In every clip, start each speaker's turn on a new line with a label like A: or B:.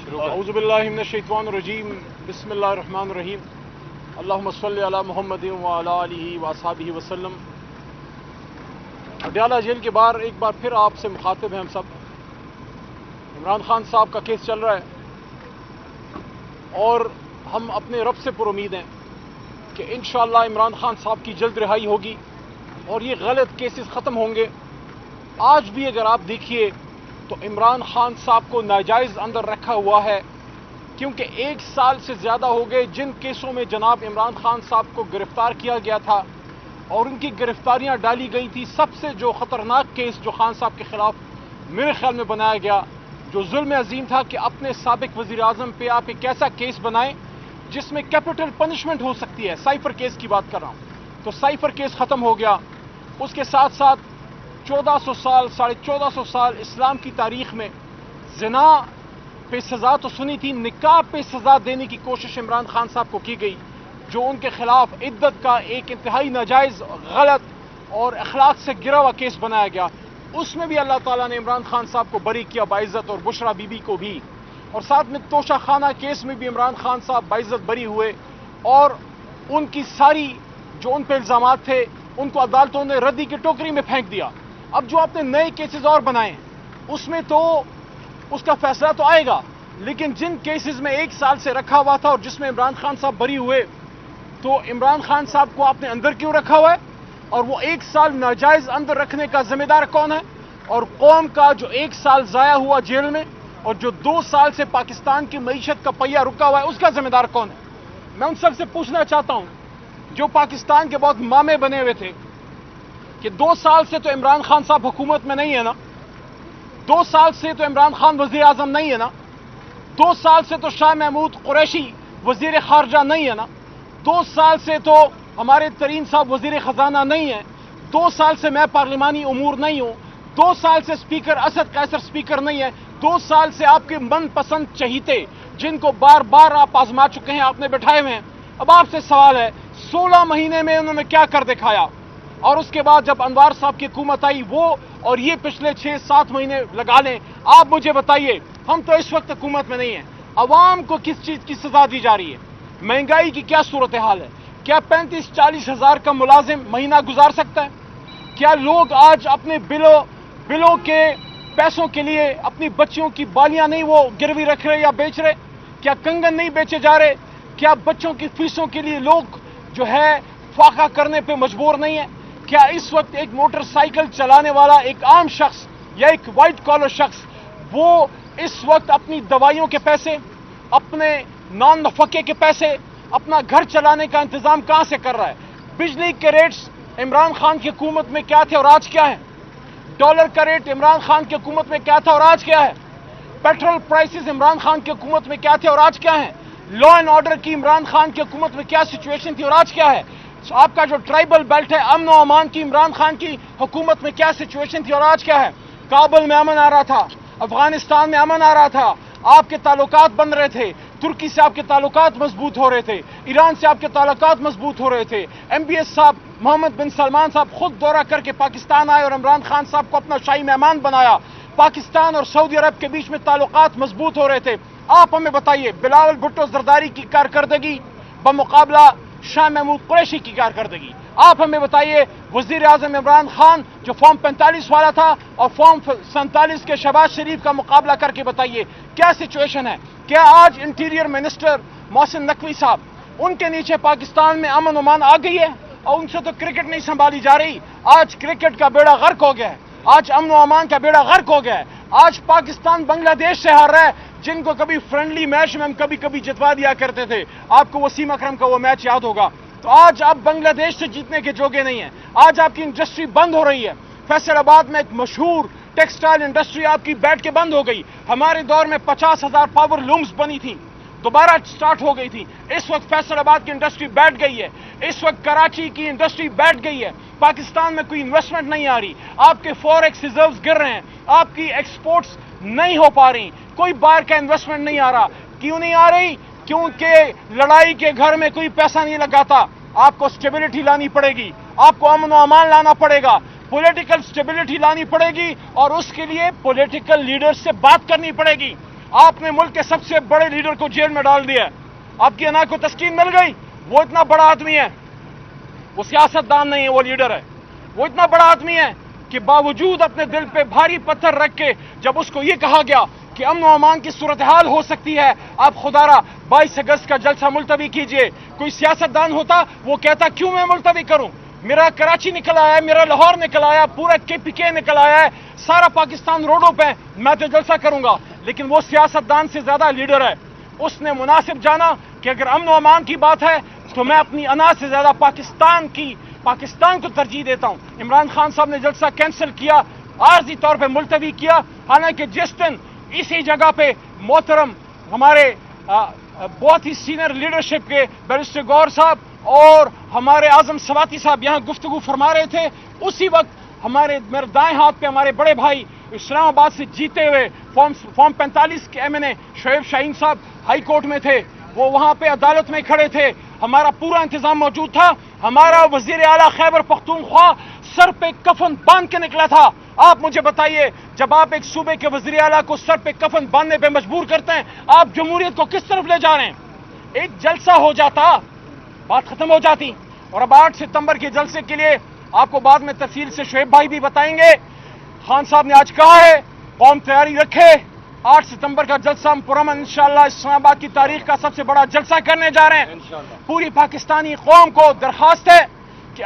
A: اعوذ باللہ من الشیطان الرجیم بسم اللہ الرحمن الرحیم اللہم صلی علی محمد وعلی آلہ واصحابہ وسلم. اڈیالہ جیل کے باہر ایک بار پھر آپ سے مخاطب ہیں ہم سب. عمران خان صاحب کا کیس چل رہا ہے اور ہم اپنے رب سے پر امید ہیں کہ انشاءاللہ عمران خان صاحب کی جلد رہائی ہوگی اور یہ غلط کیسز ختم ہوں گے. آج بھی اگر آپ دیکھیے تو عمران خان صاحب کو ناجائز اندر رکھا ہوا ہے کیونکہ 1 سال سے زیادہ ہو گئے جن کیسوں میں جناب عمران خان صاحب کو گرفتار کیا گیا تھا اور ان کی گرفتاریاں ڈالی گئی تھی. سب سے جو خطرناک کیس جو خان صاحب کے خلاف میرے خیال میں بنایا گیا جو ظلم عظیم تھا کہ اپنے سابق وزیر اعظم پہ آپ ایک ایسا کیس بنائیں جس میں کیپٹل پنشمنٹ ہو سکتی ہے. سائفر کیس کی بات کر رہا ہوں. تو سائفر کیس ختم ہو گیا. اس کے ساتھ ساتھ 1400 سال 1450 سال اسلام کی تاریخ میں زنا پہ سزا تو سنی تھی, نکاح پہ سزا دینے کی کوشش عمران خان صاحب کو کی گئی جو ان کے خلاف عدت کا ایک انتہائی ناجائز غلط اور اخلاق سے گرا ہوا کیس بنایا گیا. اس میں بھی اللہ تعالیٰ نے عمران خان صاحب کو بری کیا باعزت اور بشرا بی بی کو بھی. اور ساتھ میں توشہ خانہ کیس میں بھی عمران خان صاحب باعزت بری ہوئے اور ان کی ساری جو ان پہ الزامات تھے ان کو عدالتوں نے ردی کی ٹوکری میں پھینک دیا. اب جو آپ نے نئے کیسز اور بنائے اس میں تو اس کا فیصلہ تو آئے گا, لیکن جن کیسز میں 1 سال سے رکھا ہوا تھا اور جس میں عمران خان صاحب بری ہوئے تو عمران خان صاحب کو آپ نے اندر کیوں رکھا ہوا ہے اور وہ 1 سال ناجائز اندر رکھنے کا ذمہ دار کون ہے؟ اور قوم کا جو 1 سال ضائع ہوا جیل میں اور جو 2 سال سے پاکستان کی معیشت کا پہیہ رکا ہوا ہے اس کا ذمہ دار کون ہے؟ میں ان سب سے پوچھنا چاہتا ہوں جو پاکستان کے بہت مامے بنے ہوئے تھے کہ 2 سال سے تو عمران خان صاحب حکومت میں نہیں ہے نا, 2 سال سے تو عمران خان وزیر اعظم نہیں ہے نا, 2 سال سے تو شاہ محمود قریشی وزیر خارجہ نہیں ہے نا, 2 سال سے تو ہمارے ترین صاحب وزیر خزانہ نہیں ہیں, 2 سال سے میں پارلیمانی امور نہیں ہوں, 2 سال سے اسپیکر اسد قیصر اسپیکر نہیں ہے, 2 سال سے آپ کے من پسند چہیتے جن کو بار بار آپ آزما چکے ہیں آپ نے بٹھائے ہوئے ہیں. اب آپ سے سوال ہے 16 مہینے میں انہوں نے کیا کر دکھایا؟ اور اس کے بعد جب انوار صاحب کی حکومت آئی وہ اور یہ پچھلے 6-7 مہینے لگا لیں. آپ مجھے بتائیے, ہم تو اس وقت حکومت میں نہیں ہیں, عوام کو کس چیز کی سزا دی جا رہی ہے؟ مہنگائی کی کیا صورتحال ہے؟ کیا 35-40 ہزار کا ملازم مہینہ گزار سکتا ہے؟ کیا لوگ آج اپنے بلوں کے پیسوں کے لیے اپنی بچیوں کی بالیاں نہیں وہ گروی رکھ رہے یا بیچ رہے؟ کیا کنگن نہیں بیچے جا رہے؟ کیا بچوں کی فیسوں کے لیے لوگ جو ہے فاقہ کرنے پہ مجبور نہیں ہیں؟ کیا اس وقت ایک موٹر سائیکل چلانے والا ایک عام شخص یا ایک وائٹ کالر شخص وہ اس وقت اپنی دوائیوں کے پیسے, اپنے نان نفقے کے پیسے, اپنا گھر چلانے کا انتظام کہاں سے کر رہا ہے؟ بجلی کے ریٹس عمران خان کی حکومت میں کیا تھے اور آج کیا ہے؟ ڈالر کا ریٹ عمران خان کی حکومت میں کیا تھا اور آج کیا ہے؟ پیٹرول پرائسز عمران خان کی حکومت میں کیا تھے اور آج کیا ہے؟ لا اینڈ آرڈر کی عمران خان کی حکومت میں کیا سچویشن تھی اور آج کیا ہے؟ آپ کا جو ٹرائبل بیلٹ ہے امن و امان کی عمران خان کی حکومت میں کیا سچویشن تھی اور آج کیا ہے؟ کابل میں امن آ رہا تھا, افغانستان میں امن آ رہا تھا, آپ کے تعلقات بن رہے تھے, ترکی سے آپ کے تعلقات مضبوط ہو رہے تھے, ایران سے آپ کے تعلقات مضبوط ہو رہے تھے. ایم بی ایس صاحب محمد بن سلمان صاحب خود دورہ کر کے پاکستان آئے اور عمران خان صاحب کو اپنا شاہی مہمان بنایا. پاکستان اور سعودی عرب کے بیچ میں تعلقات مضبوط ہو رہے تھے. آپ ہمیں بتائیے بلاول بھٹو زرداری کی کارکردگی بمقابلہ شاہ محمود قریشی کی کارکردگی. آپ ہمیں بتائیے وزیر اعظم عمران خان جو فارم 45 والا تھا اور فارم 47 کے شہباز شریف کا مقابلہ کر کے بتائیے کیا سچویشن ہے؟ کیا آج انٹیریئر منسٹر محسن نقوی صاحب ان کے نیچے پاکستان میں امن و امان آ گئی ہے اور ان سے تو کرکٹ نہیں سنبھالی جا رہی؟ آج کرکٹ کا بیڑا غرق ہو گیا ہے, آج امن و امان کا بیڑا غرق ہو گیا ہے. آج پاکستان بنگلہ دیش سے ہار رہا ہے جن کو کبھی فرینڈلی میچ میں ہم کبھی جتوا دیا کرتے تھے. آپ کو وسیم اکرم کا وہ میچ یاد ہوگا. تو آج آپ بنگلہ دیش سے جیتنے کے جوگے نہیں ہیں. آج آپ کی انڈسٹری بند ہو رہی ہے. فیصل آباد میں ایک مشہور ٹیکسٹائل انڈسٹری آپ کی بیٹھ کے بند ہو گئی. ہمارے دور میں 50,000 پاور لومز بنی تھی, دوبارہ سٹارٹ ہو گئی تھی. اس وقت فیصل آباد کی انڈسٹری بیٹھ گئی ہے. اس وقت کراچی کی انڈسٹری بیٹھ گئی ہے. پاکستان میں کوئی انویسٹمنٹ نہیں آ رہی. آپ کے فوریکس ریزروز گر رہے ہیں. آپ کی ایکسپورٹس نہیں ہو پا رہی. کوئی باہر کا انویسٹمنٹ نہیں آ رہا. کیوں نہیں آ رہی؟ کیونکہ لڑائی کے گھر میں کوئی پیسہ نہیں لگاتا. آپ کو سٹیبلٹی لانی پڑے گی, آپ کو امن و امان لانا پڑے گا, پولیٹیکل سٹیبلٹی لانی پڑے گی اور اس کے لیے پولیٹیکل لیڈرز سے بات کرنی پڑے گی. آپ نے ملک کے سب سے بڑے لیڈر کو جیل میں ڈال دیا. آپ کی انا کو تسکین مل گئی. وہ اتنا بڑا آدمی ہے, وہ سیاستدان نہیں ہے, وہ لیڈر ہے. وہ اتنا بڑا آدمی ہے کہ باوجود اپنے دل پہ بھاری پتھر رکھ کے جب اس کو یہ کہا گیا کہ امن و امان کی صورتحال ہو سکتی ہے, آپ خدا را 22 اگست کا جلسہ ملتوی کیجئے. کوئی سیاستدان ہوتا وہ کہتا کیوں میں ملتوی کروں, میرا کراچی نکل آیا ہے, میرا لاہور نکل آیا, پورا KPK نکل آیا ہے, سارا پاکستان روڈوں پہ, میں تو جلسہ کروں گا. لیکن وہ سیاستدان سے زیادہ لیڈر ہے. اس نے مناسب جانا کہ اگر امن و امان کی بات ہے تو میں اپنی انا سے زیادہ پاکستان کو ترجیح دیتا ہوں. عمران خان صاحب نے جلسہ کینسل کیا, عارضی طور پہ ملتوی کیا, حالانکہ جس دن اسی جگہ پہ محترم ہمارے بہت ہی سینئر لیڈرشپ کے بیرسٹر گور صاحب اور ہمارے اعظم سواتی صاحب یہاں گفتگو فرما رہے تھے, اسی وقت میرے دائیں ہاتھ پہ ہمارے بڑے بھائی اسلام آباد سے جیتے ہوئے فارم 45 کے MNA شعیب شاہین صاحب ہائی کورٹ میں تھے. وہ وہاں پہ عدالت میں کھڑے تھے. ہمارا پورا انتظام موجود تھا. ہمارا وزیر اعلیٰ خیبر پختونخوا سر پہ کفن باندھ کے نکلا تھا. آپ مجھے بتائیے, جب آپ ایک صوبے کے وزیر اعلیٰ کو سر پہ کفن باندھنے پہ مجبور کرتے ہیں, آپ جمہوریت کو کس طرف لے جا رہے ہیں؟ ایک جلسہ ہو جاتا, بات ختم ہو جاتی. اور اب 8 ستمبر کے جلسے کے لیے آپ کو بعد میں تفصیل سے شعیب بھائی بھی بتائیں گے. خان صاحب نے آج کہا ہے قوم تیاری رکھے, 8 ستمبر کا جلسہ ہم پرامن انشاءاللہ اسلام آباد کی تاریخ کا سب سے بڑا جلسہ کرنے جا رہے ہیں. پوری پاکستانی قوم کو درخواست ہے کہ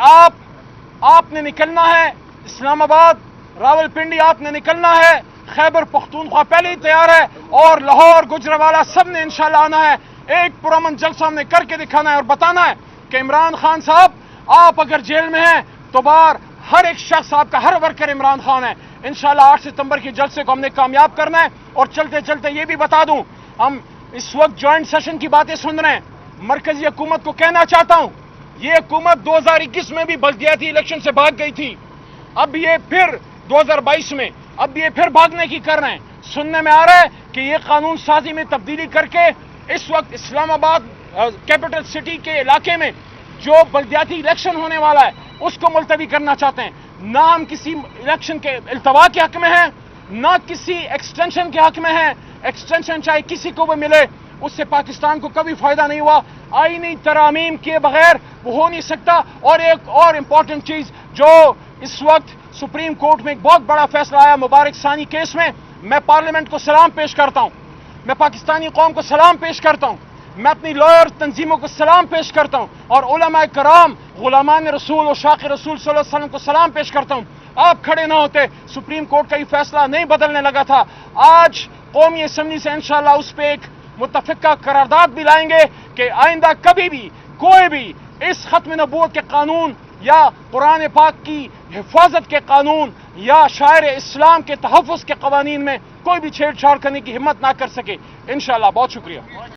A: آپ نے نکلنا ہے اسلام آباد, راولپنڈی آپ نے نکلنا ہے, خیبر پختونخوا پہلے ہی تیار ہے, اور لاہور گجرانوالہ سب نے انشاءاللہ آنا ہے. ایک پرامن جلسہ ہم نے کر کے دکھانا ہے اور بتانا ہے کہ عمران خان صاحب آپ اگر جیل میں ہیں تو باہر ہر ایک شخص آپ کا ہر ورکر عمران خان ہے. انشاءاللہ 8 ستمبر کے جلسے کو ہم نے کامیاب کرنا ہے. اور چلتے چلتے یہ بھی بتا دوں, ہم اس وقت جوائنٹ سیشن کی باتیں سن رہے ہیں. مرکزی حکومت کو کہنا چاہتا ہوں, یہ حکومت 2021 میں بھی بلدیاتی الیکشن سے بھاگ گئی تھی, اب یہ پھر 2022 میں اب یہ پھر بھاگنے کی کر رہے ہیں. سننے میں آ رہا ہے کہ یہ قانون سازی میں تبدیلی کر کے اس وقت اسلام آباد کیپٹل سٹی کے علاقے میں جو بلدیاتی الیکشن ہونے والا ہے اس کو ملتوی کرنا چاہتے ہیں. نہ ہم کسی الیکشن کے التوا کے حق میں ہیں, نہ کسی ایکسٹینشن کے حق میں ہیں. ایکسٹینشن چاہے کسی کو بھی ملے, اس سے پاکستان کو کبھی فائدہ نہیں ہوا. آئینی ترامیم کیے بغیر وہ ہو نہیں سکتا. اور ایک اور امپورٹنٹ چیز جو اس وقت سپریم کورٹ میں ایک بہت بڑا فیصلہ آیا مبارک ثانی کیس میں, میں پارلیمنٹ کو سلام پیش کرتا ہوں, میں پاکستانی قوم کو سلام پیش کرتا ہوں, میں اپنی لائر تنظیموں کو سلام پیش کرتا ہوں, اور علماء کرام غلامان رسول اور شاق رسول صلی اللہ علیہ وسلم کو سلام پیش کرتا ہوں. آپ کھڑے نہ ہوتے, سپریم کورٹ کا یہ فیصلہ نہیں بدلنے لگا تھا. آج قومی اسمبلی سے انشاءاللہ اس پہ ایک متفقہ قرارداد بھی لائیں گے کہ آئندہ کبھی بھی کوئی بھی اس ختم نبوت کے قانون یا قرآن پاک کی حفاظت کے قانون یا شاعر اسلام کے تحفظ کے قوانین میں کوئی بھی چھیڑ چھاڑ کرنے کی ہمت نہ کر سکے. انشاءاللہ. بہت شکریہ.